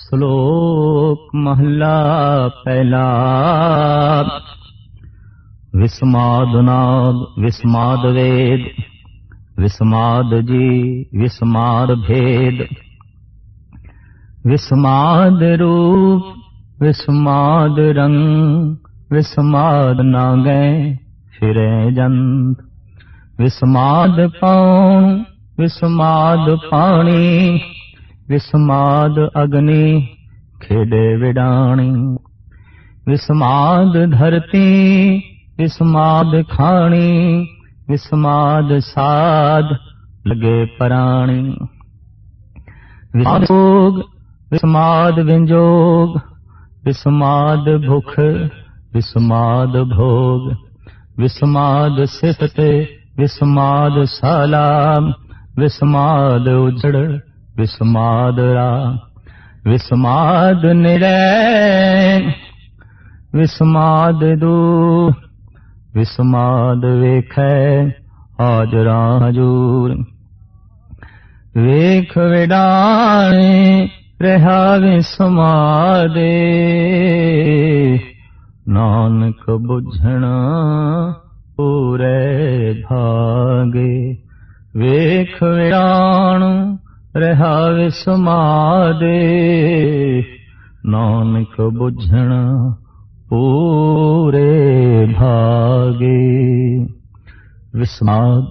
श्लोक महला पहला। विस्मादनाद विस्माद वेद, विस्माद जी विस्माद भेद, विस्माद रूप विस्माद रंग, विस्माद नागे फिरे जंत, विस्माद पौन विस्माद पानी, विस्माद अग्नि खेडे विडाणी, विस्माद धरती विस्माद खाणी, विस्माद साध लगे पराणी, विस्माद विस्माद विंजोग, विस्माद भुख विस्माद भोग, विस्माद सिफत विस्माद सालाम, विस्माद उजड़ विस्माद रा, विस्माद निरय विस्माद दूर, विस्माद वेखै हाजरा हजूर, वेख विडाणे रहा विस्मादे, नानक बुझण पूरे भागे, वेख विडाण रहा विस्मादे, नानक बुझण पूरे भागे। विस्माद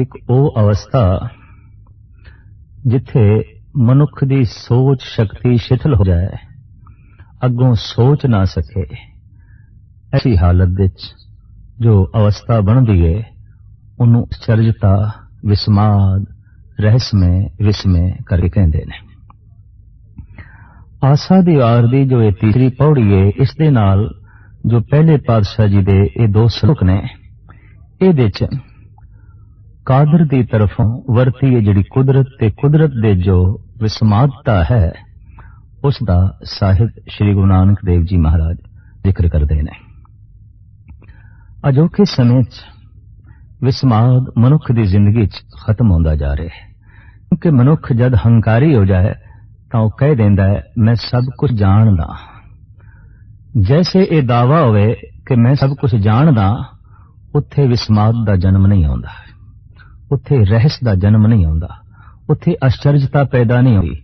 एक ਉਹ ਅਵਸਥਾ ਜਿੱਥੇ ਮਨੁੱਖ ਦੀ ਸੋਚ ਸ਼ਕਤੀ ਸ਼ਿਥਿਲ ਹੋ ਜਾਏ, ਅੱਗੋਂ ਸੋਚ ਨਾ ਸਕੇ। ਐਸੀ ਹਾਲਤ ਵਿੱਚ ਜੋ ਅਵਸਥਾ ਬਣਦੀ ਹੈ ਉਹਨੂੰ ਅਚਰਜਤਾ, ਵਿਸਮਾਦ, ਰਹੱਸਮय, ਵਿਸਮय ਕਰਕੇ ਕਹਿੰਦੇ ਨੇ। ਆਸਾ ਦੀ ਵਾਰ ਦੀ ਜੋ ਇਹ ਤੀਸਰੀ ਪੌੜੀ ਹੈ, ਇਸ ਦੇ ਨਾਲ ਜੋ ਪਹਿਲੇ ਪਾਤਸ਼ਾਹ ਜੀ ਦੇ ਇਹ ਦੋ ਸ਼ਲੋਕ ਨੇ, ਇਹਦੇ ਚ ਕਾਦਰ ਦੀ ਤਰਫੋਂ ਵਰਤੀ ਹੈ ਜਿਹੜੀ ਕੁਦਰਤ ਤੇ ਕੁਦਰਤ ਦੇ ਜੋ ਵਿਸਮਾਦਤਾ ਹੈ, ਉਸ ਦਾ ਸਾਹਿਬ ਸ੍ਰੀ ਗੁਰੂ ਨਾਨਕ ਦੇਵ ਜੀ ਮਹਾਰਾਜ ਜ਼ਿਕਰ ਕਰਦੇ ਨੇ। ਅਜੋਕੇ ਸਮੇਂ 'ਚ ਵਿਸਮਾਦ ਮਨੁੱਖ ਦੀ ਜ਼ਿੰਦਗੀ 'ਚ ਖਤਮ ਹੁੰਦਾ ਜਾ ਰਿਹਾ ਹੈ, ਕਿਉਂਕਿ ਮਨੁੱਖ ਜਦ ਹੰਕਾਰੀ ਹੋ ਜਾਏ ਤਾਂ ਉਹ ਕਹਿ ਦਿੰਦਾ ਹੈ ਮੈਂ ਸਭ ਕੁਝ ਜਾਣਦਾ। ਜੈਸੇ ਇਹ ਦਾਵਾ ਹੋਵੇ ਕਿ ਮੈਂ ਸਭ ਕੁਝ ਜਾਣਦਾ, ਉੱਥੇ ਵਿਸਮਾਦ ਦਾ ਜਨਮ ਨਹੀਂ ਆਉਂਦਾ, ਉੱਥੇ ਰਹੱਸ ਦਾ ਜਨਮ ਨਹੀਂ ਆਉਂਦਾ, ਉੱਥੇ ਅਚਰਜਤਾ ਪੈਦਾ ਨਹੀਂ ਹੋਈ।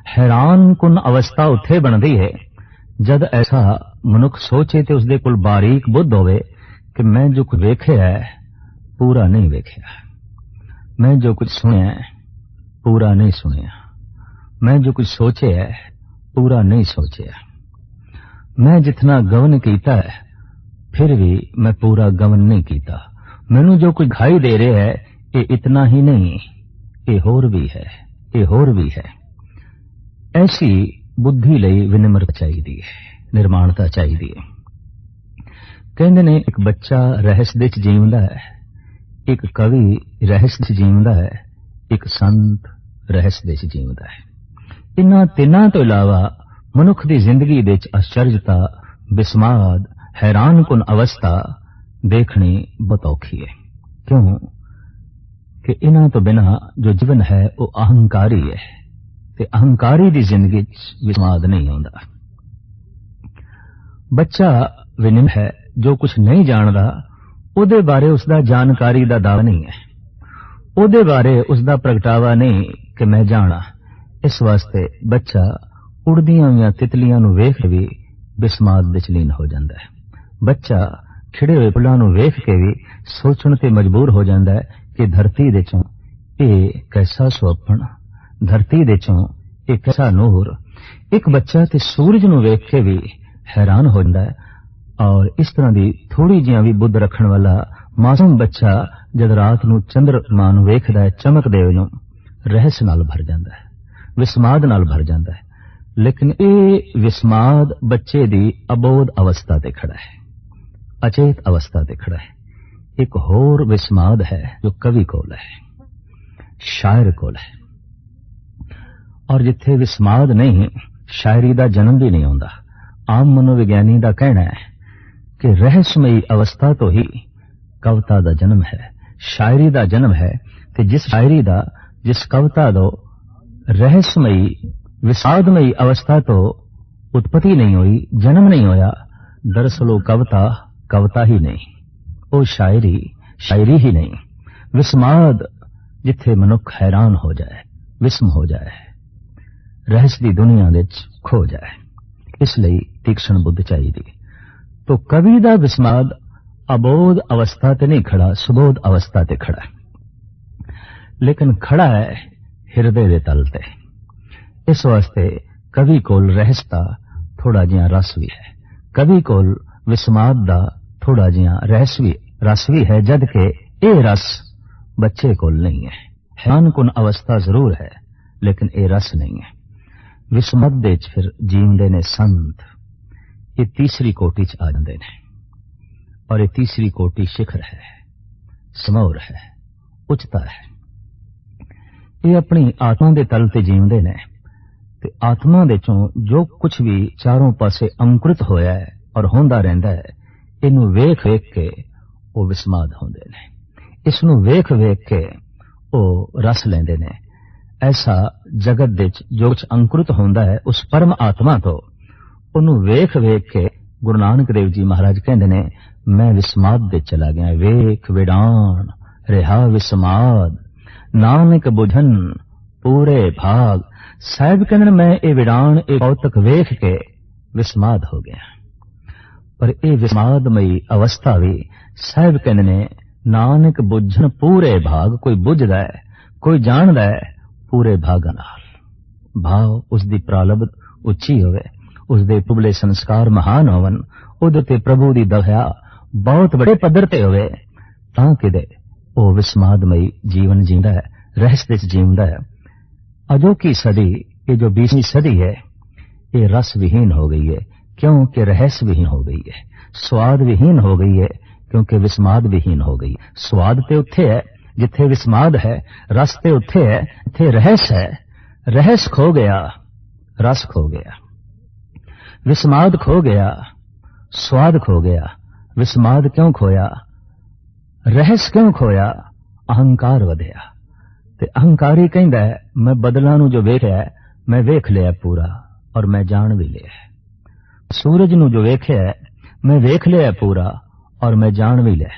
ਹੈਰਾਨ ਕੁਨ ਅਵਸਥਾ ਉੱਥੇ ਬਣਦੀ ਹੈ ਜਦ ਐਸਾ ਮਨੁੱਖ ਸੋਚੇ ਤੇ ਉਸਦੇ ਕੋਲ ਬਾਰੀਕ ਬੁੱਧ ਹੋਵੇ ਕਿ ਮੈਂ ਜੋ ਕੁਝ ਵੇਖਿਆ ਹੈ ਪੂਰਾ ਨਹੀਂ ਵੇਖਿਆ, ਮੈਂ ਜੋ ਕੁਝ ਸੁਣਿਆ ਪੂਰਾ ਨਹੀਂ ਸੁਣਿਆ, मैं जो कुछ सोचे है पूरा नहीं सोचा, मैं जितना गवन किया है फिर भी मैं पूरा गवन नहीं किया, मैनू जो कुछ दिखाई दे रहा है ये इतना ही नहीं, ये होर भी है, ये होर भी है। ऐसी बुद्धि लई विनम्रता चाहिए है, निर्माणता चाहिए है। कहते ने एक बच्चा रहस दे च जीवदा है, एक कवि रहस दे च जीवदा है, एक संत रहस दे च जीवदा है। इन्हां तिन्हां तो इलावा मनुख की जिंदगी विच आश्चर्यता, विस्माद, हैरानकुन अवस्था देखनी बहुत औखी है। क्यों कि इन्हां तो बिना जो जीवन है वो अहंकारी है, ते अहंकारी की जिंदगी विस्माद नहीं आउंदा। बच्चा विनम्र है, जो कुछ नहीं जानता उहदे बारे उसका जानकारी का दावा नहीं है, उहदे बारे उसका प्रगटावा नहीं कि मैं जाना। इस वास्ते बच्चा उड़दियां हुई तितलियां नूं वेख भी विस्माद विच लीन हो जाता है। बच्चा खिड़े हुए फुल्लां नूं वेख के भी सोचण ते मजबूर हो जाता है कि धरती दे चों ये कैसा सुपन, धरती दे चों ये कैसा नूर। एक बच्चा ते सूरज नूं वेख के भी हैरान हो जाता है, और इस तरह की थोड़ी जिहा भी बुद्ध रखण वाला मासूम बच्चा जद रात नूं चंद्रमा नूं वेखदा है, चमकदे नूं रहस नाल भर जाता है, विस्माद नाल भर जाता है। लेकिन ये विस्माद बच्चे दी अबोध अवस्था ते खड़ा है, अचेत अवस्था ते खड़ा है। एक होर विस्माद है जो कवि कोल है, शायर कोल है, और जिथे विस्माद नहीं शायरी का जन्म भी नहीं आता। आम मनोविज्ञानी का कहना है कि रहस्यमयी अवस्था तो ही कविता का जन्म है, शायरी का जन्म है। ते जिस शायरी का, जिस कविता का रहस्यमयी विषादमयी अवस्था तो उत्पत्ति नहीं हुई, जन्म नहीं होया। दरअसल वो कविता ही नहीं, वो शायरी ही नहीं। विस्माद जिथे मनुख हैरान हो जाए, विस्म हो जाए, रहस्य दी दुनिया विच खो जाए, इसलिए तीक्ष्ण बुद्ध चाहिए। तो कवि दा विस्माद अबोध अवस्था ते नहीं खड़ा, सुबोध अवस्था ते खड़ा है, लेकिन खड़ा है हिरदे दे तल ते। इस वास्ते कवि कोल रहस्य दा थोड़ा जिहा रस भी है, कवि कोल विस्माद दा थोड़ा जिहा रस भी है, जद के ये रस बच्चे कोल नहीं है। हैरान कुन अवस्था जरूर है, लेकिन ये रस नहीं है। विस्मद दे फिर जींदे ने संत, ये तीसरी कोटि च आ जाते ने, और ये तीसरी कोटि शिखर है, समौर है, उच्चता है। ये अपनी आत्मा दे तल ते जींदे ने, ते आत्मा दे चों जो कुछ भी चारों पासे अंकुरित होया है और होंदा रहिंदा है, इनू वेख वेख के वो विस्माद होंदे ने, इसनू वेख वेख के वो रस लेंदे ने। ऐसा जगत दे जो कुछ अंकुरित होंदा है उस परम आत्मा तो उन्नू वेख वेख के गुरु नानक देव जी महाराज कहंदे ने, मैं विस्माद दे चला गया। वेख विडान रिहा विस्माद, नानक बुझन पूरे भाग। साहिब कहंदे मैं ये विडान ये कौतक वेख के विस्माद हो गया। पर ये विस्मादमयी अवस्था भी साहिब कहंदे ने नानक बुझन पूरे भाग। कोई बुझदा है, कोई जानदा है पूरे भागां नाल। भाव उसदी प्रालब्ध उच्ची होवे, उसदे पुबले संस्कार महान होवन, उहदे ते प्रभु दी दया बहुत बड़े पद्धर ते होवे, तां किदे ओ विस्मादमयी जीवन जींदा है, रहस्य विच जींदा है। अजोकी सदी, ये जो 20वीं सदी है, ये रस विहीन हो गई है, क्योंकि रहस्य विहीन हो गई है। स्वाद विहीन हो गई है, क्योंकि विस्माद विहीन हो गई। स्वाद ते उत्थे है जिथे विस्माद है, रस ते उत्थे है जिथे रहस्य है। रहस्य खो गया, रस खो गया, विस्माद खो गया, स्वाद खो गया। विस्माद क्यों खोया, रहस्य क्यों खोया? अहंकार वधिया। ते अहंकारी कहंदा है मैं बदलां नूं जो वेखिया है मैं वेख लिया पूरा, और मैं जान भी लिया। सूरज नूं जो वेखिया है मैं वेख लिया पूरा, और मैं जान भी लिया।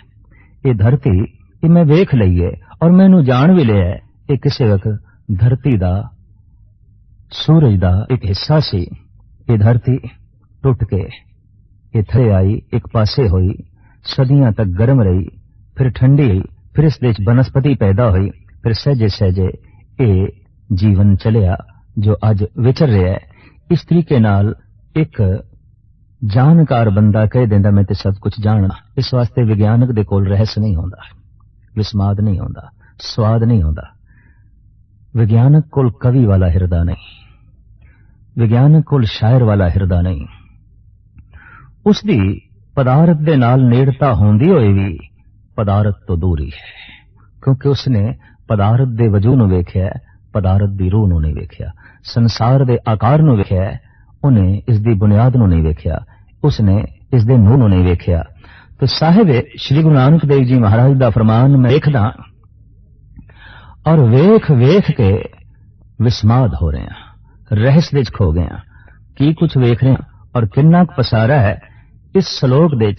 ये धरती ये मैं वेख लईए और मैनू जान भी लिया। ये किसी वक्त धरती दा, सूरज दा एक हिस्सा सी। ये धरती टुट के ये थले आई, एक पासे हुई, सदियां तक गर्म रही, फिर ठंडी हुई, फिर इस देश बनस्पति पैदा हुई, फिर सहजे सहजे ये जीवन चलिया जो अज विचर रहा है। इस तरीके नाल एक जानकार बंदा कह देंदा मैं ते सब कुछ जानना। इस वास्ते विज्ञानक दे कोल रहस्य नहीं होंदा, विस्माद नहीं होंदा, स्वाद नहीं होंदा। विज्ञानक कोल कवि वाला हिरदा नहीं, विज्ञानक कोल शायर वाला हिरदा नहीं। उसदी पदार्थ दे नाल नेड़ता होंदी होई भी पदार्थ तो दूर ही है, क्योंकि उसने पदार्थ दे वजूद नूं वेखिया, पदार्थ दी रूह नूं नहीं वेखिया। संसार दे आकार नूं वेखिया, उन्हें इस दी बुनियाद नूं नहीं वेखिया, उसने इस दे नूह नूं नहीं वेखिया। तो साहिब श्री गुरु नानक देव जी महाराज दा फरमान मैं वेखदा और वेख वेख के विस्माद हो रहे हैं, रहस्य विच खो गए हैं। की कुछ वेख रहे हैं और किन्ना पसारा है। इस श्लोक दे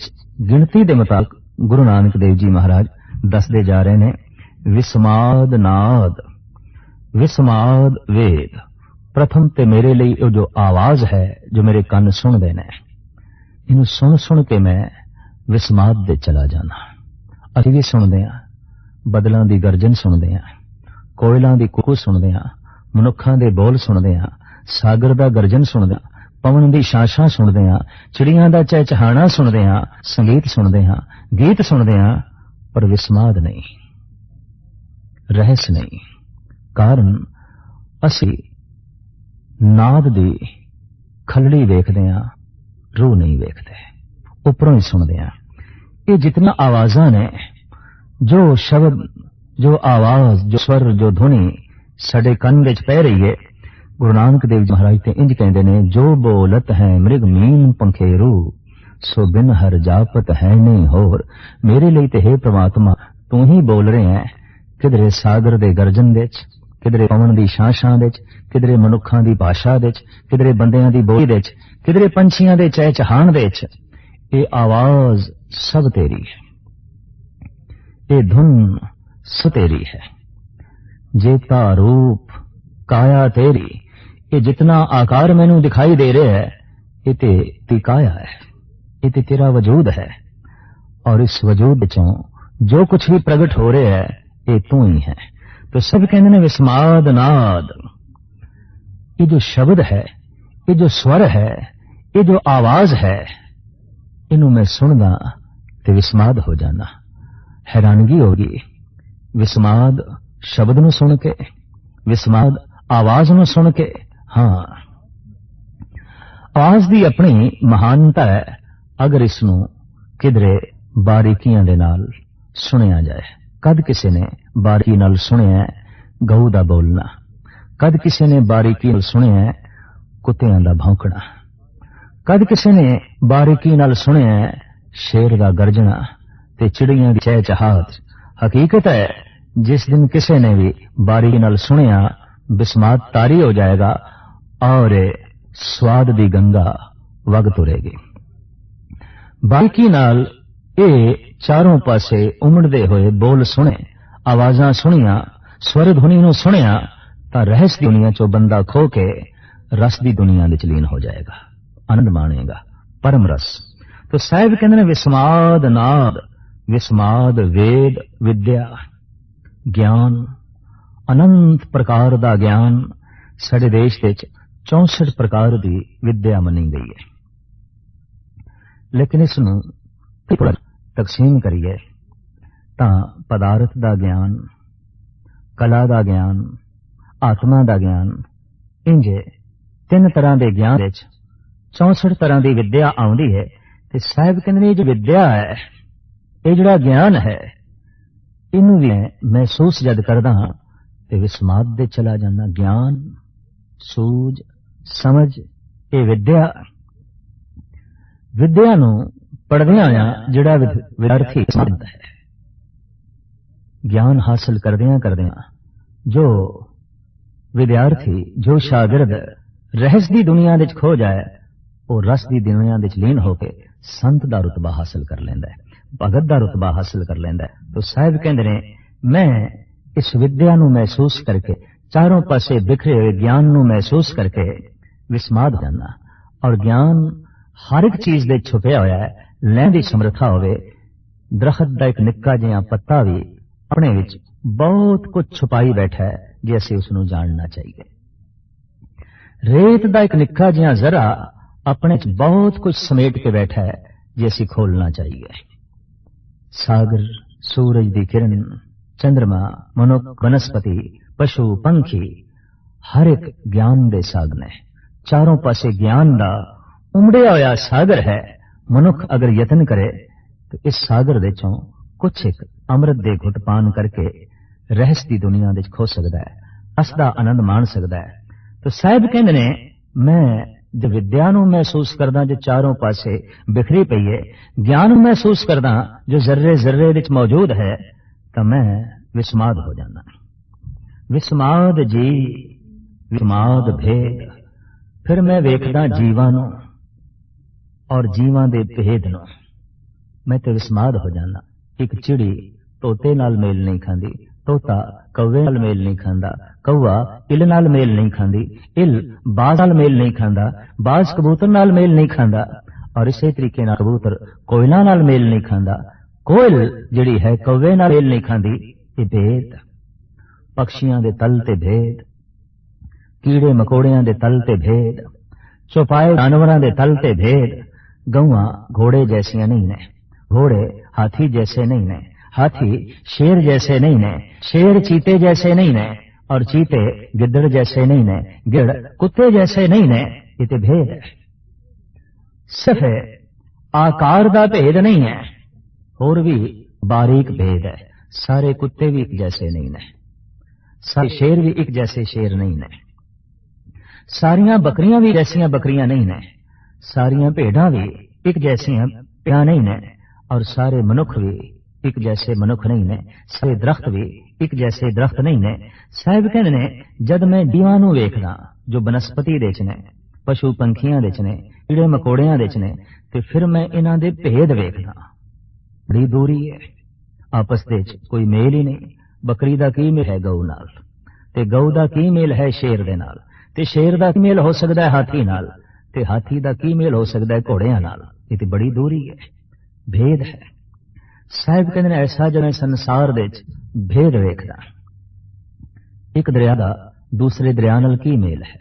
गिनती दे मुताबिक गुरु नानक देव जी महाराज दसदे जा रहे ने, विस्माद नाद, विस्माद वेद। प्रथम ते मेरे लिए जो आवाज है जो मेरे कान सुनदे ने, इन्हू सुन सुन के मैं विस्माद दे चला जाना। असीं भी सुनदे हां, बदलां दी गर्जन सुनदे हां, कोयलां दी कूक सुनदे हां, मनुखां दे बोल सुनदे हां, सागर दा गर्जन सुनदे हां, पवन दी शांशां सुनदे हां, चिड़ियां दा चहचहाना सुनदे हां, संगीत सुनदे हां, गीत सुनदे हां, पर विस्माद नहीं, रहस्य नहीं। कारण असीं नाद दी खलड़ी वेखदे हां, रूह नहीं वेखदे, उपरों ही सुनदे हां। ये जितना आवाजां ने, जो शब्द, जो आवाज, जो स्वर, जो ध्वनि साडे कन विच पै रही है, गुरु नानक देव जी महाराज ते इंज कहंदे ने, जो बोलत है मृग मीन पंखेरू, सो बिन हर जापत है नहीं होर। मेरे लिए ते हे परमात्मा तू ही बोल रहे हैं, किधरे सागर दे गर्जन विच, किधरे पवन दी शां दे च, किधरे मनुखां दी भाषा दे च, किधरे बंदियां दी बोली दे च, किधरे पंछियां दे चहचहाण दे च। ये आवाज सब तेरी है, ये धुन सब तेरी है। जेता रूप काया तेरी, ये जितना आकार मैनू दिखाई दे रहा है ये ते काया है, ये तेरा वजूद है। और इस वजूद चों जो कुछ भी प्रगट हो रहा है ये तू ही है। तो सब कहते ने विस्माद नाद, ये जो शब्द है, ये जो स्वर है, ये जो आवाज है, इनू मैं सुनदा ते विस्माद हो जाना। हैरानगी होगी विस्माद शब्द नू सुन के, विस्माद आवाज नू सुन के। हाँ, आवाज दी अपनी महानता है अगर इसनू किधरे बारीकियां दे नाल सुनिया जाए। कद किसी ने बारीकी नाल सुनिया गऊ दा बोलना, कद किसी ने बारीकी नाल सुनिया कुत्तियां दा भौंकना, कद किसी ने बारीकी नाल सुनिया शेर दा गर्जना ते चिड़ियां दी चहचहाट। हकीकत है जिस दिन किसी ने भी बारीकी नाल सुनिया बिस्मात तारी हो जाएगा और स्वाद दी गंगा वग तुरेगी। बारीकी नाल ये चारों पासे उमड़दे हुए बोल सुने, आवाजां सुनिया, स्वर ध्वनि नूं सुनिया तां रहस दी दुनिया चो बंदा खो के रस दी दुनिया विच लीन हो जाएगा, आनंद माणेगा, परम रस। तो साहिब कहंदे ने विस्माद नाद, विस्माद वेद विद्या ज्ञान, अनंत प्रकार दा ज्ञान। साडे देश विच 64 प्रकार दी विद्या मनी गई है, लेकिन इसनूं थोड़ा तकसीम करिए तां पदार्थ दा ज्ञान, कला दा ज्ञान, आत्मा दा ज्ञान, इंजे 3 तरह के ज्ञान विच 64 तरह की विद्या आउंदी है। ते साहिब कहंदे ने जो विद्या है, ये जिहड़ा ज्ञान है, इनू भी महसूस जद करदा ते विस्माद दे चला जाना। ज्ञान, सूझ, समझ, ये विद्या, विद्या नू पढ़दियां जिहड़ा विद्यार्थी है, ज्ञान हासिल करदियां करदियां जो विद्यार्थी, जो शागिर्द रहस दी दुनिया विच खो जाए, वो रस दी दुनिया विच लीन होके संत दा रुतबा हासिल कर लैंदा है, भगत दा रुतबा हासिल कर लैंदा है। तो साहिब कहंदे ने मैं इस विद्या नू महसूस करके, चारों पासे बिखरे हुए ज्ञान नू महसूस करके विस्माद हो जाना। और ज्ञान हर एक चीज दे छुपिया होया है, लैण दी समर्था होवे। दरखत दा एक निक्का जिहा पत्ता भी अपने विच बहुत कुछ छुपाई बैठा है जे असीं उसनू जानना चाहिए। रेत दा एक निक्का जिहा जरा अपने च बहुत कुछ समेट के बैठा है जे असीं खोलना चाहिए। सागर, सूरज दी किरण, चंद्रमा, मनुख, वनस्पति, पशु, पंखी, हर एक ज्ञान दे सागर ने, चारों पासे ज्ञान दा उमड़िया होया सागर है। मनुख अगर यतन करे तो इस सागर दे चों कुछ एक अमृत दे घुट पान करके रहस दी दुनिया दे खो सकदा है, रस दा आनंद मान सकदा है। तो साहिब कहंदे ने मैं जो विद्या नू महसूस करदा जो चारों पासे बिखरी पई है, ज्ञान महसूस करदा जो जर्रे जर्रे विच मौजूद है, तो मैं विस्माद हो जाना। विस्माद जी, विस्माद भेद। फिर मैं वेखदा जीवां नू और जीवां दे भेद नू, मैं तो विस्माद हो जाना। एक चिड़ी तोते नाल मेल नहीं खांदी, तोता कौवे नाल मेल नहीं खांदा, कौआ इल नाल मेल नहीं खांदी, इल बाज नाल मेल नहीं खांदा, बाज कबूतर नाल मेल नहीं खांदा, और इसे तरीके नाल कबूतर कोयला नाल मेल नहीं खांदा, कोयल जिहड़ी है कौवे नाल मेल नहीं खांदी। ये भेद, पक्षियां दे तल ते भेद, कीड़े मकोड़ियां दे तल ते भेद, चौपाए जानवरां दे तल ते भेद। गौआं घोड़े जैसियां नहीं ने, घोड़े हाथी जैसे नहीं ने, हाथी शेर जैसे नहीं ने, शेर चीते जैसे नहीं ने, और चीते गिद्दड़ जैसे नहीं ने, गिद्दड़ कुत्ते जैसे नहीं ने। ये तो भेद है, सिर्फ आकार दा भेद नहीं है, और भी बारीक भेद है। सारे कुत्ते भी एक जैसे नहीं ने, सारे शेर भी एक जैसे शेर नहीं ने, सारियां बकरियां भी जैसियां बकरियां नहीं ने, सारियां भेड़ां भी एक जैसियां भेड़ां नहीं ने, और सारे मनुख भी ਇੱਕ ਜੈਸੇ ਮਨੁੱਖ ਨਹੀਂ ਨੇ, ਸਾਰੇ ਦਰਖਤ ਵੀ ਇੱਕ ਜੈਸੇ ਦਰਖਤ ਨਹੀਂ ਨੇ। ਸਾਹਿਬ ਕਹਿੰਦੇ ਨੇ ਜਦ ਮੈਂ ਜੀਵਾਂ ਨੂੰ ਵੇਖਦਾ ਜੋ ਬਨਸਪਤੀ ਦੇ ਚ ਨੇ, ਪਸ਼ੂ ਪੰਖੀਆਂ ਦੇ ਚ ਨੇ, ਕੀੜੇ ਮਕੌੜਿਆਂ ਦੇ ਚ ਨੇ, ਤੇ ਫਿਰ ਮੈਂ ਇਹਨਾਂ ਦੇ ਭੇਦ ਵੇਖਦਾ। ਬੜੀ ਦੂਰੀ ਹੈ ਆਪਸ ਦੇ ਚ, ਕੋਈ ਮੇਲ ਹੀ ਨਹੀਂ। ਬੱਕਰੀ ਦਾ ਕੀ ਮੇਲ ਹੈ ਗਊ ਨਾਲ, ਤੇ ਗਊ ਦਾ ਕੀ ਮੇਲ ਹੈ ਸ਼ੇਰ ਦੇ ਨਾਲ, ਤੇ ਸ਼ੇਰ ਦਾ ਕੀ ਮੇਲ ਹੋ ਸਕਦਾ ਹੈ ਹਾਥੀ ਨਾਲ, ਤੇ ਹਾਥੀ ਦਾ ਕੀ ਮੇਲ ਹੋ ਸਕਦਾ ਹੈ ਘੋੜਿਆਂ ਨਾਲ। ਇਹ ਤੇ ਬੜੀ ਦੂਰੀ ਹੈ, ਭੇਦ ਹੈ। ਸਾਹਿਬ ਕਹਿੰਦੇ ਨੇ ਐਸਾ ਜਿਵੇਂ ਸੰਸਾਰ ਦੇ ਚ ਭੇਦ ਵੇਖਦਾ। ਇੱਕ ਦਰਿਆ ਦਾ ਦੂਸਰੇ ਦਰਿਆ ਨਾਲ ਕੀ ਮੇਲ ਹੈ,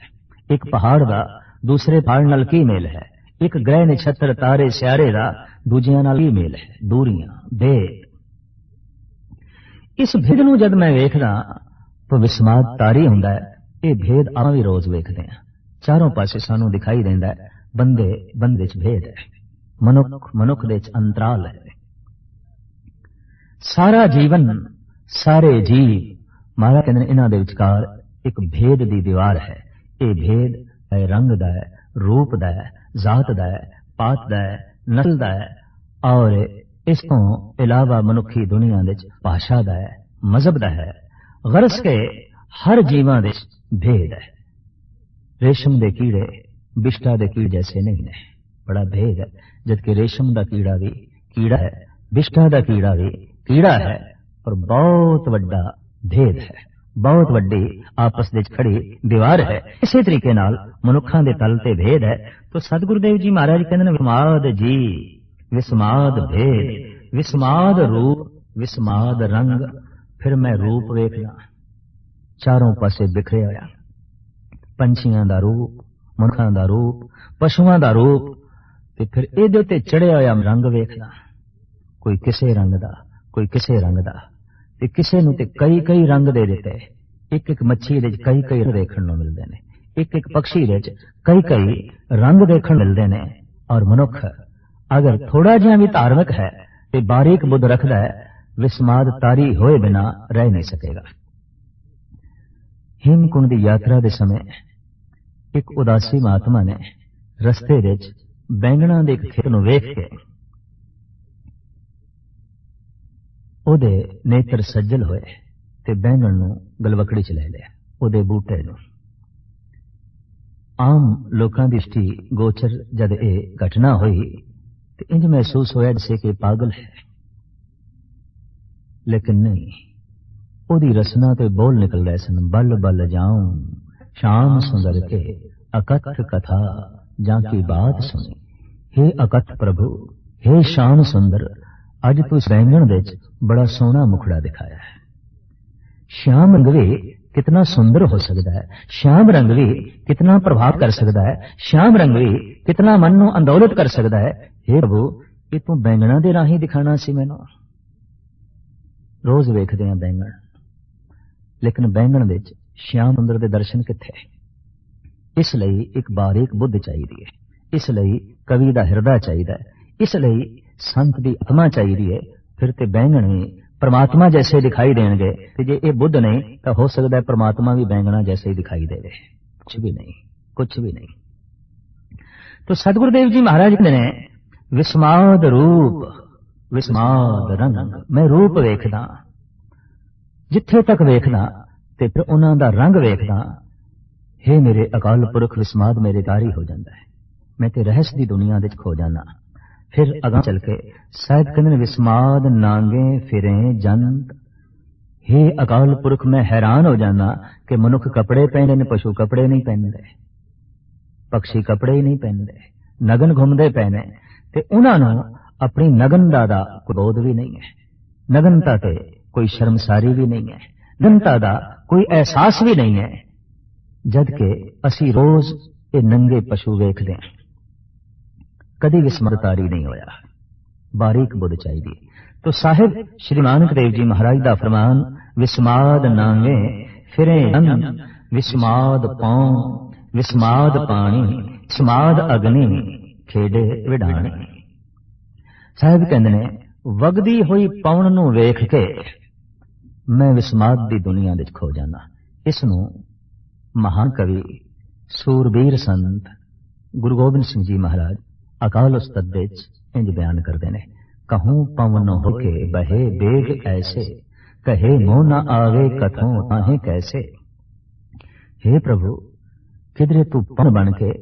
ਇੱਕ ਪਹਾੜ ਦਾ ਦੂਸਰੇ ਪਹਾੜ ਨਾਲ ਕੀ ਮੇਲ ਹੈ, ਇੱਕ ਗ੍ਰਹਿ ਨਛੱਤਰ ਤਾਰੇ ਸਿਆਰੇ ਦਾ ਦੂਜਿਆਂ ਨਾਲ ਕੀ ਮੇਲ ਹੈ। ਦੂਰੀਆਂ, ਭੇਦ। ਇਸ ਭੇਦ ਨੂੰ ਜਦ ਮੈਂ ਵੇਖਦਾ ਤਾਂ ਵਿਸਮਾਦ ਤਾਰੀ ਹੁੰਦਾ ਹੈ। ਇਹ ਭੇਦ ਆਪਾਂ ਵੀ ਰੋਜ਼ ਵੇਖਦੇ ਹਾਂ, ਚਾਰੋਂ ਪਾਸੇ ਸਾਨੂੰ ਦਿਖਾਈ ਦਿੰਦਾ ਹੈ। ਬੰਦੇ ਬੰਦੇ ਚ ਭੇਦ ਹੈ, ਮਨੁੱਖ ਮਨੁੱਖ ਦੇ ਚ ਅੰਤਰਾਲ ਹੈ। ਸਾਰਾ ਜੀਵਨ, ਸਾਰੇ ਜੀਵ, ਮਹਾਰਾਜ ਕਹਿੰਦੇ ਨੇ ਇਹਨਾਂ ਦੇ ਵਿਚਕਾਰ ਇੱਕ ਭੇਦ ਦੀ ਦੀਵਾਰ ਹੈ। ਇਹ ਭੇਦ ਹੈ ਰੰਗ ਦਾ ਹੈ, ਰੂਪ ਦਾ ਹੈ, ਜ਼ਾਤ ਦਾ ਹੈ, ਪਾਤ ਦਾ ਹੈ, ਨਸਲ ਦਾ ਹੈ, ਔਰ ਇਸ ਤੋਂ ਇਲਾਵਾ ਮਨੁੱਖੀ ਦੁਨੀਆ ਵਿੱਚ ਭਾਸ਼ਾ ਦਾ ਹੈ, ਮਜ਼ਹਬ ਦਾ ਹੈ। ਗਰਜ਼ ਕੇ ਹਰ ਜੀਵਾਂ ਦੇ ਭੇਦ ਹੈ। ਰੇਸ਼ਮ ਦੇ ਕੀੜੇ ਬਿਸ਼ਟਾ ਦੇ ਕੀੜੇ ਜੈਸੇ ਨਹੀਂ ਨੇ, ਬੜਾ ਭੇਦ ਹੈ। ਜਦਕਿ ਰੇਸ਼ਮ ਦਾ ਕੀੜਾ ਵੀ ਕੀੜਾ ਹੈ, ਬਿਸ਼ਟਾ ਦਾ ਕੀੜਾ ਵੀ ਕੀੜਾ ਹੈ, ਪਰ ਬਹੁਤ ਵੱਡਾ ਭੇਦ ਹੈ, ਬਹੁਤ ਵੱਡੀ ਆਪਸ ਵਿੱਚ ਖੜੀ ਦੀਵਾਰ ਹੈ। ਇਸੇ ਤਰੀਕੇ ਨਾਲ ਮਨੁੱਖਾਂ ਦੇ ਤਲ ਤੇ ਭੇਦ ਹੈ। ਤਾਂ ਸਤਿਗੁਰਦੇਵ ਜੀ ਮਹਾਰਾਜ ਕਹਿੰਦੇ ਨੇ ਵਿਸਮਾਦ ਜੀ, ਵਿਸਮਾਦ ਭੇਦ, ਵਿਸਮਾਦ ਰੂਪ, ਵਿਸਮਾਦ ਰੰਗ। ਫਿਰ ਮੈਂ ਰੂਪ ਵੇਖਦਾ ਚਾਰੋਂ ਪਾਸੇ ਬਿਖਰਿਆ ਹੋਇਆ, ਪੰਛੀਆਂ ਦਾ ਰੂਪ, ਮਨੁੱਖਾਂ ਦਾ ਰੂਪ, ਪਸ਼ੂਆਂ ਦਾ ਰੂਪ, ਤੇ ਫਿਰ ਇਹਦੇ ਉੱਤੇ ਚੜਿਆ ਹੋਇਆ ਰੰਗ ਵੇਖਦਾ। ਕੋਈ ਕਿਸੇ ਰੰਗ ਦਾ, ਕੋਈ ਕਿਸੇ ਰੰਗ ਦਾ, ਤੇ ਕਿਸੇ ਨੂੰ ਤੇ ਕਈ ਕਈ ਰੰਗ ਦੇ ਦਿੱਤੇ। ਇੱਕ ਇੱਕ ਮੱਛੀ ਦੇ ਕਈ ਕਈ ਦੇਖਣ ਨੂੰ ਮਿਲਦੇ ਨੇ, ਇੱਕ ਇੱਕ ਪਕਸ਼ੀ ਦੇ ਕਈ ਕਈ ਰੰਗ ਦੇਖਣ ਮਿਲਦੇ ਨੇ। ਔਰ ਮਨੁੱਖ ਅਗਰ ਥੋੜਾ ਜਿਹਾ ਵੀ ਧਾਰਮਿਕ ਹੈ ਤੇ ਬਾਰੀਕ ਬੁੱਧ ਰੱਖਦਾ ਹੈ, ਵਿਸਮਾਦ ਤਾਰੀ ਹੋਏ ਬਿਨਾ ਰਹਿ ਨਹੀਂ ਸਕੇਗਾ। ਹਿਮਕੁੰਡ ਦੀ ਯਾਤਰਾ ਦੇ ਸਮੇਂ ਇੱਕ ਉਦਾਸੀ ਮਹਾਤਮਾ ਨੇ ਰਸਤੇ ਵਿੱਚ ਬੈਂਗਣਾ ਦੇ ਇੱਕ ਖੇਤ ਨੂੰ ਵੇਖ ਕੇ ਉਹਦੇ ਨੇਤਰ ਸੱਜਲ ਹੋਏ ਤੇ ਬੈਂਗਣ ਨੂੰ ਗਲਵਕੜੀ ਚ ਲੈ ਲਿਆ, ਉਹਦੇ ਬੂਟੇ ਨੂੰ। ਆਮ ਲੋਕਾਂ ਦੀ ਦ੍ਰਿਸ਼ਟੀ ਗੋਚਰ ਜਦ ਇਹ ਘਟਨਾ ਹੋਈ ਤੇ ਇੰਜ ਮਹਿਸੂਸ ਹੋਇਆ ਜਿਵੇਂ ਕਿ ਪਾਗਲ ਹੈ, ਲੇਕਿਨ ਨਹੀਂ। ਉਹਦੀ ਰਸਨਾ ਤੇ ਬੋਲ ਨਿਕਲ ਰਹੇ ਸਨ, ਬਲ ਬਲ ਜਾऊं ਸ਼ਾਮ ਸੁੰਦਰ ਕੇ ਅਕਥ ਕਥਾ ਜਾਂ ਕੀ ਬਾਤ ਸੁਣੀ। हे ਅਕਥ ਪ੍ਰਭੂ, हे ਸ਼ਾਮ ਸੁੰਦਰ, ਅੱਜ ਤੂੰ ਬੈਂਗਣ ਵਿੱਚ ਬੜਾ ਸੋਹਣਾ ਮੁਖੜਾ ਦਿਖਾਇਆ ਹੈ। श्याम रंग भी कितना सुंदर हो सकता है, श्याम रंग भी कितना प्रभाव कर सकता है, श्याम रंग भी कितना मन नूं अंदौलत कर सकता है। हे प्रभु, ये तू बैंगणा दे राही दिखाना सी मैनूं। रोज वेखदे हां बैंगण, लेकिन बैंगण विच श्याम सुंदर दे दर्शन कित्थे? इसलिए एक बारीक बुद्ध चाहिए है, इसलिए कवि दा हिरदा चाहिए है, इसलिए संत दी आत्मा चाहिए है। फिर ते बैंगण भी परमात्मा जैसे दिखाई देंगे। ते जे ये बुद्ध नहीं तो हो सकता है परमात्मा भी बैंगणा जैसे ही दिखाई देवे। कुछ भी नहीं, कुछ भी नहीं। तो सतगुरुदेव जी महाराज ने विस्माद रूप विस्माद रंग, मैं रूप वेखदा, जिथे तक वेखदा ते फिर उन्हां दा रंग वेखदा। हे मेरे अकाल पुरख, विस्माद मेरे कारी हो जाता है, मैं ते रहस्य दी दुनिया विच खो जाना। फिर अगां चल के साहिब कहंदे ने विस्माद नांगे फिरे जंत। हे अकाल पुरख, मैं हैरान हो जाना कि मनुख कपड़े पहनते ने, पशु कपड़े नहीं पहनते, पक्षी कपड़े ही नहीं पहनते, नगन घूमते पहने ते उन्हां नूं अपनी नगनता दा कोई बोध भी नहीं है, नगनता ते कोई शर्मसारी भी नहीं है, नगनता दा कोई एहसास भी नहीं है। जबकि असी रोज ये नंगे पशु वेखदे हां, कदी विस्मृतारी नहीं होया। बारीक बुद्ध चाहिए। तो साहिब श्री नानक देव जी महाराज दा फरमान, विस्माद नांगे फिरे जंत, विस्माद पाऊं विस्माद पानी, विस्माद अग्नि खेडे विडाणी। साहिब कहंदे ने वगदी हुई पौण नूं वेख के मैं विस्माद दी दुनिया विच खो जाना। इसनूं महान कवि सूरबीर संत गुरु गोबिंद सिंह जी महाराज अकाल उस्तद विच इंज बयान करते हैं। कहूं पवन होके बहे बेग ऐसे, कहे मोह न आवे कथों ताहे कैसे। हे प्रभु, किधरे तू पवन बन के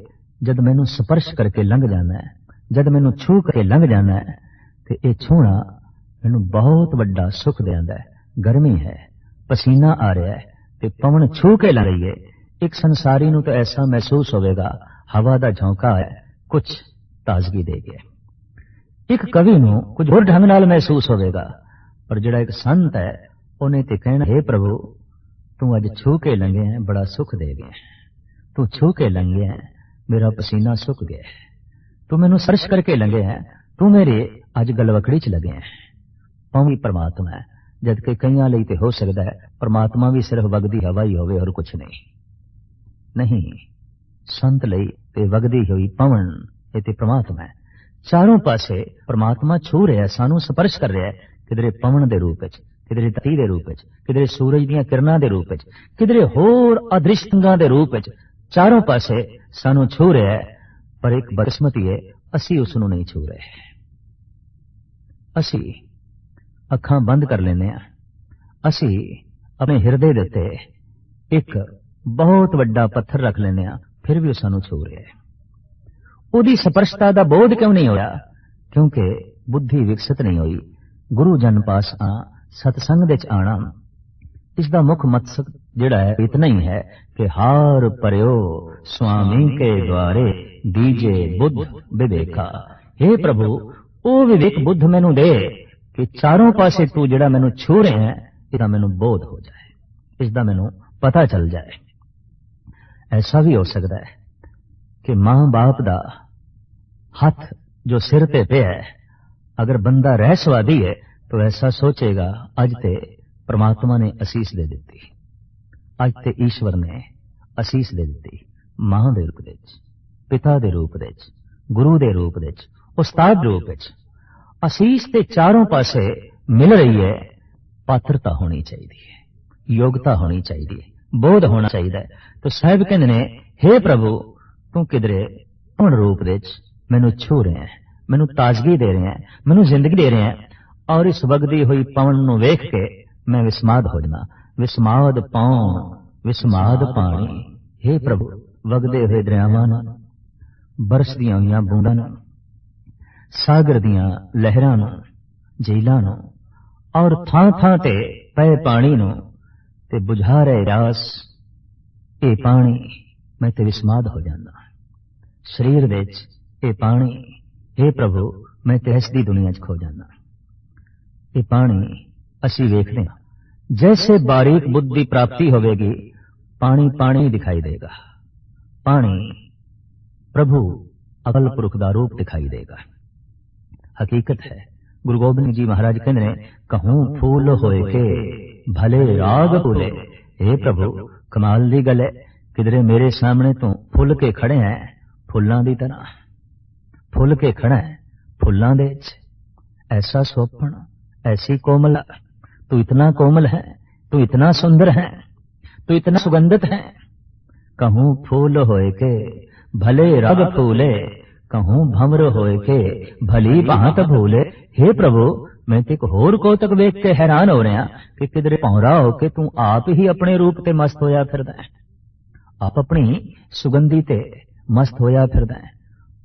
जद मैनू स्पर्श करके लंघ जाना है, जद मैनू छू करके लंघ जाना है, ते ये छूना मैनू बहुत वड्डा सुख देंदा है। गर्मी है, पसीना आ रहा है, ते पवन छू के लंघ रही है। एक संसारी नू तो ऐसा महसूस होवेगा, हवा दा झोंका है, कुछ ताजगी दे गया। एक कवि नू कुछ होर ढंग नाल महसूस होवेगा, पर जिहड़ा एक संत है उन्हें ते कहना, हे प्रभु तू अज छू के लंघे है, बड़ा सुख दे गया। तू छू के लंघे है, मेरा पसीना सुख गया। तू मैनू स्पर्श करके लंघे है, तू मेरे अज गलवकड़ी च लगे है। पवन परमात्मा है, जबकि कईयां लई ते हो सकता है परमात्मा भी सिर्फ वगदी हवा ही होवे और कुछ नहीं। संत लई ते वगदी हुई पवन ये ते परमात्मा है। चारों पासे परमात्मा छू रहा है, सानू स्पर्श कर रहा है, किधरे पवन दे रूप विच, किधरे धरती दे रूप विच, किधरे सूरज दीयां किरणां दे रूप विच, किधरे होर अदृश्य अंगां दे रूप विच। चारों पासे सानू छू रहा है, पर एक बदकिस्मती है, असी उसनू नहीं छू रहे। असी अखां बंद कर लेने आ, असी अपने हिरदे दे उत्ते एक बहुत वड्डा पत्थर रख लेने आ, फिर भी सानू छू रहा है। उहदी स्पर्शता दा बोध क्यों नहीं होया? क्योंकि बुद्धि विकसित नहीं हुई। गुरु जन पास सतसंग विच आना, इसका मुख मकसद जिहड़ा है इतना ही है कि हार परयो स्वामी के द्वारे दीजे बुद्ध विवेका। हे प्रभु, ओ विवेक बुद्ध मैनू दे कि चारों पासे तू जिहड़ा मैनू छू रहे हैं, इसका मैनू बोध हो जाए, इसका मैनू पता चल जाए। ऐसा भी हो सकता है कि मां बाप दा हाथ जो सिर ते पे है, अगर बंदा रहस्यवादी है तो ऐसा सोचेगा अज ते परमात्मा ने असीस दे दी, अज ते ईश्वर ने असीस दे दी। मां दे रूप विच, पिता दे रूप विच, गुरु दे रूप विच, उस्ताद दे रूप विच असीस ते चारों पासे मिल रही है। पात्रता होनी चाहिए, योग्यता होनी चाहिए, बोध होना चाहिए। तो साहिब कहते ने, हे प्रभु तू किधरे पवन रूप विच मैनू छू रहे हैं, मैनू ताजगी दे रहे हैं, मैनू जिंदगी दे रहे हैं, और इस वगदी हुई पवन नू वेख के मैं विस्माद हो जाना। विस्माद पौन विस्माद पानी। हे प्रभु, वगदे हुए दरियावां नू, बरसदियां हुईयां बूंदां नू, सागर दियां लहरां नू, झीलां नू, और थां थां ते पए पानी नू ते बुझा रहे रास ये पानी, मैं ते विस्माद हो जाना। शरीर विच ये पानी, हे प्रभु मैं ते इसदी दुनिया च खो जाना। ये पानी असी वेखदे हां, जैसे बारीक बुद्धि प्राप्ति होवेगी, पानी पानी दिखाई देगा। पानी प्रभु अकल पुरख दा रूप दिखाई देगा। हकीकत है, गुरु गोबिंद जी महाराज कहते हैं, कहूं फूल होए के भले राग फूले। हे प्रभु, कमाल दी गल है, किधरे मेरे सामने तो फुल के खड़े हैं, फुल्लां दी तरह फुल के खड़ा है, फुल्लां दे विच। ऐसा सोपन, ऐसी कोमला, तू इतना कोमल है, तू इतना सुंदर है, तू इतना सुगंधित है। कहूं फूल होए के भले राग फूले, कहूं भंवर होए के भली भांत भूले। हे प्रभु, मैं ते एक होर कौतक वेख के हैरान हो रहा कि किधरे भौरा होके तू आप ही अपने रूप ते मस्त होया फिरदा है, आप अपनी सुगंधी ते मस्त होया फिरदा है।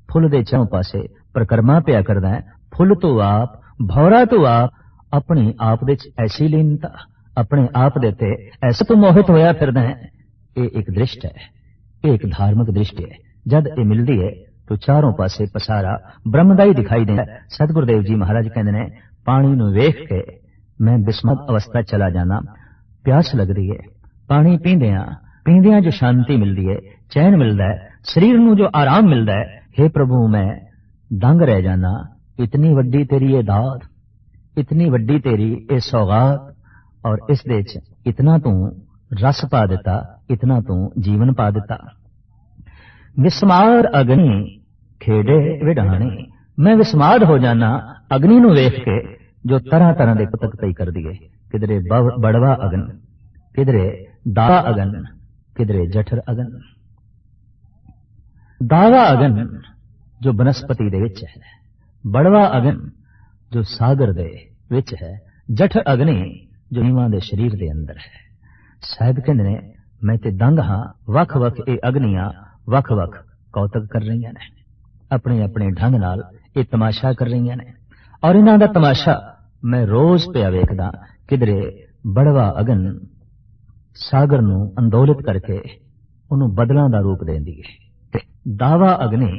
फुल दे चारों पासे प्रकरमा पिया करदा है, फुल तो आप, भौरा तो आप, अपनी आप दे ऐसी लीनता, अपने आप दे ते ऐसा तो मोहित होया फिरदा है। ये एक दृष्टि है, एक धार्मिक दृष्टि है। जद ये मिलती है तो चारों पासे पसारा ब्रह्मदाई दिखाई देता है। सतगुरुदेव जी महाराज कहते हैं, पानी नू वेख के मैं विस्मत अवस्था चला जाना। प्यास लगती है, पानी पींदियां जो शांति मिलती है, चैन मिलता है, शरीर नू जो आराम मिलता है, हे प्रभु मैं दंग रह जाना। इतनी वड्डी तेरी ये दात, इतनी वड्डी तेरी ये सौगात, और इस दे च इतना तू रस पा दिता, इतना तू जीवन पा दिता। विस्मार अग्नि खेडे विडाणी। मैं विस्माद हो जाना अग्नि नू वेख के जो तरह तरह के कुतक पई कर दिए। किधरे बड़वा अगन, किधरे दावा अगन, किधरे जठर अगन। दावा अगन जो बनस्पति दे विच है, बड़वा अगन जो सागर दे विच है, जठ अग्नि जो जीवां दे शरीर दे अंदर है। साहिब कहंदे ने मैं ते दंग हां, वख वख ये अग्नियां वख वख कौतक कर रही ने, अपने अपने ढंग नाल ये तमाशा कर रही ने। और इन्हां दा तमाशा मैं रोज पिया वेखदा। किधरे बड़वा अगन सागर नूं अंदोलित करके उन्हों बदलों का रूप देंदी है। दावा अग्नि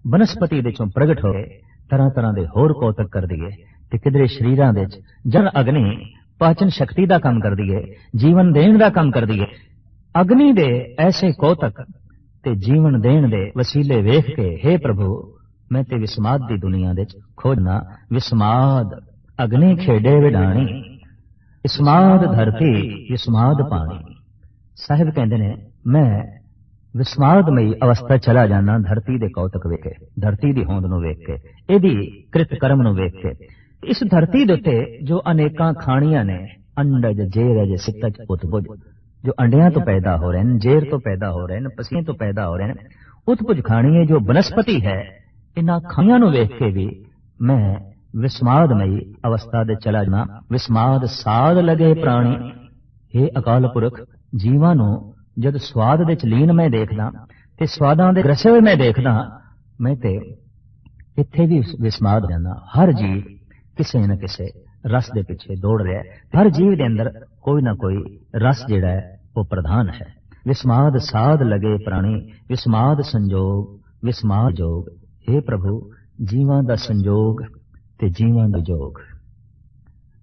बनस्पति दे चों प्रगट होए तरह तरह के होर कौतक कर दिए। ते किधरे शरीरां दे जन अग्नि पाचन शक्ति का काम कर दिए, जीवन देण का काम कर दिए। अग्नि दे ऐसे कौतक ते जीवन देण दे वसीले वेख के हे प्रभु मैं ते विस्माद दी दुनिया दे खोजना। विस्माद अग्नि खेडे विडाणी, विस्माद धरती विस्माद पानी। साहिब कहते ने मैं विस्मादमई अवस्था चला जाना धरती दे कौतक वेख के, धरती दी होंद नूं वेख के, इहदी कृत कर्म नूं वेख के। इस धरती दे उत्ते जो अनेकां खाणियां ने, अंडज जेरज सितज उत्पुज, जो अंडियां तो पैदा हो रहे हैं, जेर तो पैदा हो रहे हैं, पसीने तो पैदा हो रहे हैं, उत्पुज खाणिए जो बनस्पति है, इन्हां खाणियां नूं वेख के भी मैं विस्मादमई अवस्था दे चला जाना। विस्माद साध लगे प्राणी, हे अकाल पुरख जीवां नूं जद स्वाद दे लीन मैं देखदा ते स्वादां दे रसे होए मैं देखदा, मैं ते इत्थे भी विस्माद जाना। हर जीव किसे न किसे रस दे पिछे दौड़ रहा है, हर जीव दे अंदर कोई ना कोई रस जिहड़ा है वो प्रधान है। विस्माद साध लगे प्राणी, विस्माद संजोग विस्माद जोग। हे प्रभु जीवां दा संजोग ते जीवां दा जोग।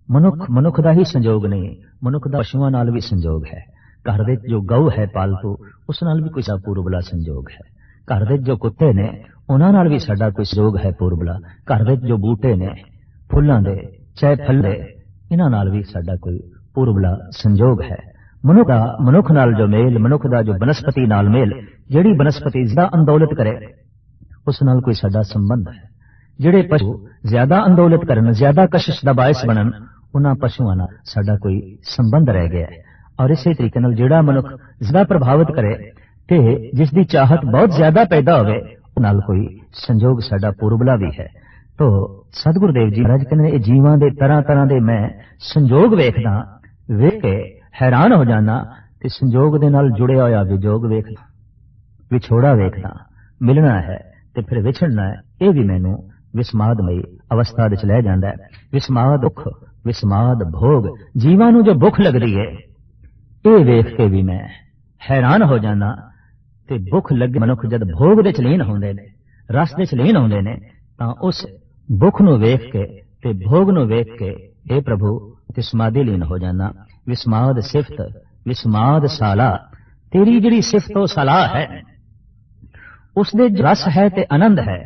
मनुख दा ही संजोग नहीं, मनुख दा पशुआं नाल भी संजोग है। घर दे जो गऊ है पालतू उस नाल भी कोई पूर्वला संजोग है। घर दे जो कुत्ते ने उन्हां नाल भी साडा कोई संजोग है पूर्वला। घर दे जो बूटे ने फुल्लां दे चाहे फल दे, इन्हां नाल भी साडा कोई पूर्वला संजोग है। मनुख नाल जो मेल, मनुख दा जो बनस्पति नाल मेल, जिहड़ी बनस्पति ज्यादा अंदौलत करे उस नाल कोई साडा संबंध है। जिहड़े पशु ज्यादा अंदौलत करन, ज्यादा कशिश दा बायस बनन, उन्हां पशुआं नाल साडा कोई संबंध रह गया है। और इसी तरीके नाल जिहड़ा मनुख ज्यादा प्रभावित करे ते जिसदी चाहत बहुत ज्यादा पैदा होवे, नाल कोई संजोग साडा पूर्वला भी है। तो सतगुरुदेव जी महाराज कहने ये जीवां दे तरह तरह दे मैं संजोग वेखदा, वेख के हैरान हो जाना। ते संजोग दे नाल जुड़े होया विजोग वेखदा, विछोड़ा वेखदा, मिलना है ते फिर विछड़ना है, ये भी मैनू विस्मादमई अवस्था दे लै जांदा है। विस्माद दुख विस्माद भोग, जीवां नू जो भुख लगदी है ये वेख के भी मैं हैरान हो जाना। ते भुख लगे मनुख जद भोग दे लीन होंदे ने, रस दे लीन होंदे ने, तां उस भुख नू वेख के ते भोग नू वेख के हे प्रभु ते समाधि लीन हो जाना। विस्माद सिफत विस्माद साला, तेरी जिहड़ी सिफत ओ सलाह है उसदे रस है ते आनंद है।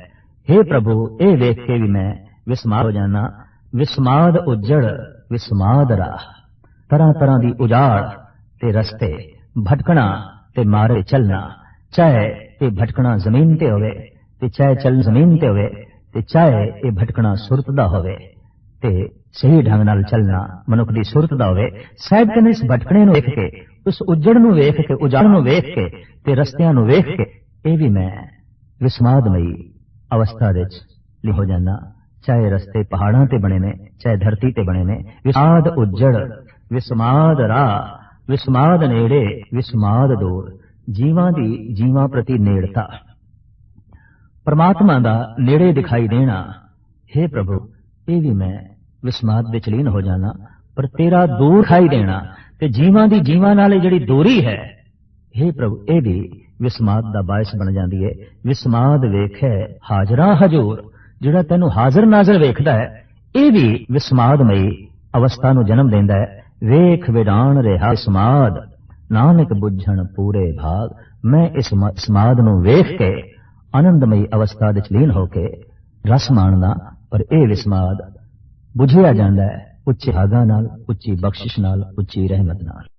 हे प्रभु ये वेख के भी मैं विस्माद हो जाना। विस्माद उजड़ विस्माद राह, तरह तरह दी उजाड़ ते रस्ते, भटकना ते मारे चलना। चाहे ये भटकना जमीन ते होवे ते चाहे चल जमीन ते होवे ते चाहे ये भटकना सुरत दा होवे ते सही ढंग नाल चलना मनुख दी सुरत दा होवे। साहिब कहने इस भटकने नू वेख के, उस उजड़ नू वेख के, उजाड़ नू वेख के ते रस्तियां नू वेख के ये भी मैं विस्मादमई अवस्था दे हो जाना। चाहे रस्ते पहाड़ां ते बने ने, चाहे धरती ते बने ने। विस्माद उजड़ विस्माद राह, विस्माद नेड़े विस्माद दूर, जीवां दी जीवां प्रति नेड़ता, परमात्मा दा नेड़े दिखाई देना। हे प्रभु ये भी मैं विस्माद दे लीन हो जाना, पर तेरा दूर दिखाई देना ते जीवां दी जीवां नाल जिहड़ी दूरी है, हे प्रभु ये भी विस्माद दा बायस बन जाती है। विस्माद वेखे हाजरा हजूर, जिहड़ा तैनू हाजिर नाजर वेखदा है ये भी विस्मादमई अवस्था नू जन्म देंदा है। वेख विडाण रहा समाद, नानक बुझण पूरे भाग। मैं इस समाद नू वेख के आनंदमई अवस्था दे लीन होके रस माणदा, पर यह विस्माद बुझिया जांदा है उच्चे भागां नाल, उच्ची बख्शिश नाल, उच्ची रहमत नाल।